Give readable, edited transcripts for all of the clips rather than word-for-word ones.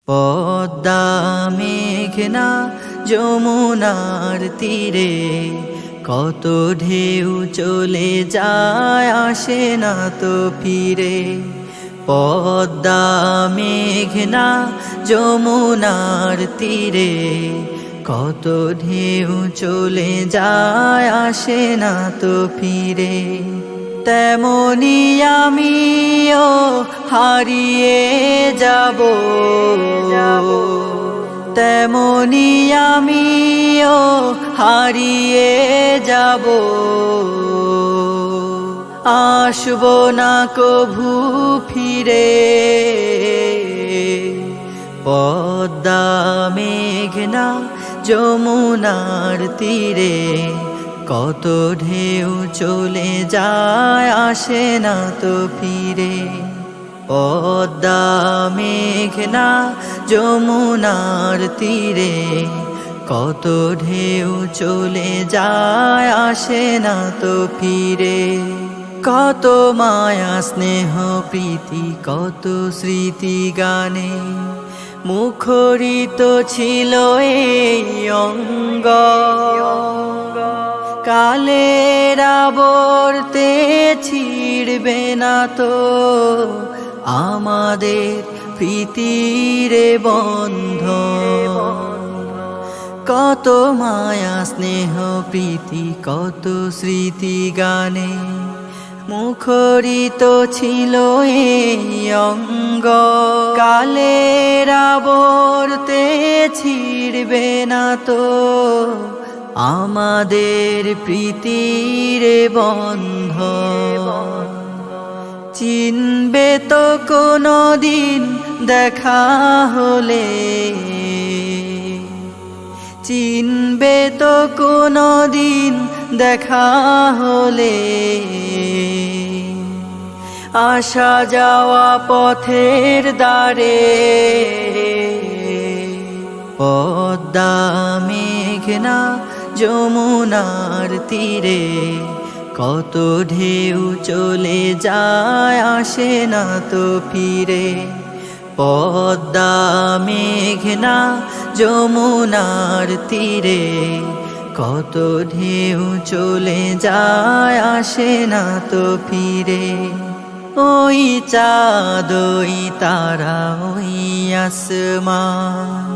পদ্মা মেঘনা যমুনার তীরে কত ঢেউ চলে যায় আসে না তো ফিরে। পদ্মা মেঘনা যমুনার তীরে কত ঢেউ চলে যায় আসে না তো ফিরে। তেমনি আমিও হারিয়ে যাব, তেমনি আমিও হারিয়ে যাব, আসব না কভু ফিরে। পদ্মা মেঘনা যমুনার তীরে কত ঢেউ চলে যায় আসে না তো ফিরে। পদ্মা মেঘনা যমুনার তীরে কত ঢেউ চলে যায় আসে না তো ফিরে। কত মায়া স্নেহ প্রীতি কত স্মৃতি গানে মুখরিত ছিল এই অঙ্গ। কালের আবর্তে ছিড়বে না তো আমাদের প্রীতির বন্ধন। কত মায়া স্নেহ প্রীতি কত স্মৃতি গানে মুখরিত ছিল এই অঙ্গ। কালের আবর্তে ছিড়বে না তো আমাদের প্রীতির বন্ধন। চিনবে তো কোনো দিন দেখা হলে, চিনবে তো কোনো দিন দেখা হলে, আসা যাওয়া পথের দ্বারে। পদ্মা মেঘনা যমুনার তীরে কত ঢেউ চলে যায় আসে না তো ফিরে। পদ্মা মেঘনা যমুনার তীরে কত ঢেউ চলে যায় আসে না তো ফিরে। ওই চাঁদ ওই তারা ওই আসমান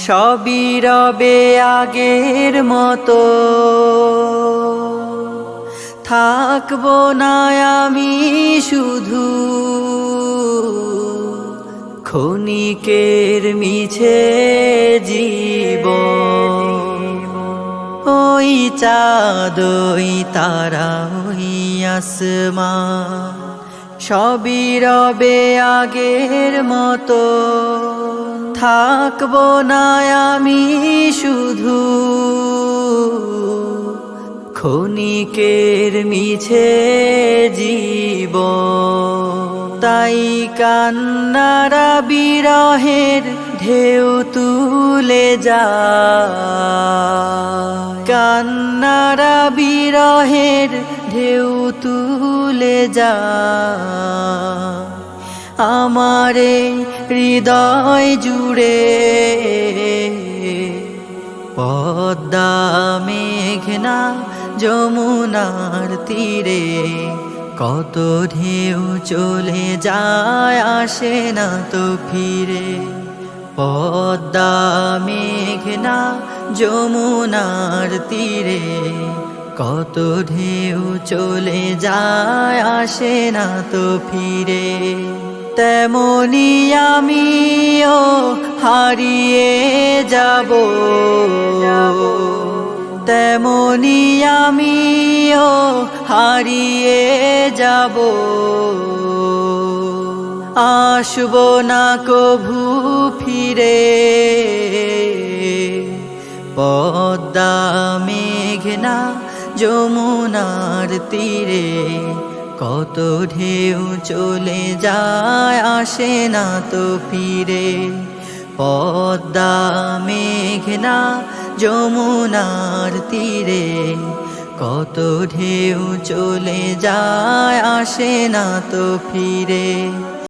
সবই রবে আগের মতো। থাকবো না আমি শুধু ক্ষণিকের মিছে জীবন। ওই চাঁদ ওই তারা ওই আসমান সবই রবে আগের মতো। থাকবো না আমি শুধু ক্ষণিকের মিছে জীবন। তাই কান্নারা বিরহের ঢেউ তুলে যায়, কান্নারা বিরহের ঢেউ তুলে যায় আমারে হৃদয় জুড়ে। পদ্মা মেঘনা যমুনার তীরে কত ঢেউ চলে যায় আসে না তো ফিরে। পদ্মা মেঘনা যমুনার তীরে কত ঢেউ চলে যায় আসে না তো ফিরে। তেমনি আমিও হারিয়ে যাব, তেমনি আমিও হারিয়ে যাব, আসব না কভু ফিরে। পদ্মা মেঘনা যমুনার তীরে কত ঢেউ চলে যায় আসে না তো ফিরে। পদ্মা মেঘনা যমুনার তীরে কত ঢেউ চলে যায় আসে না তো ফিরে।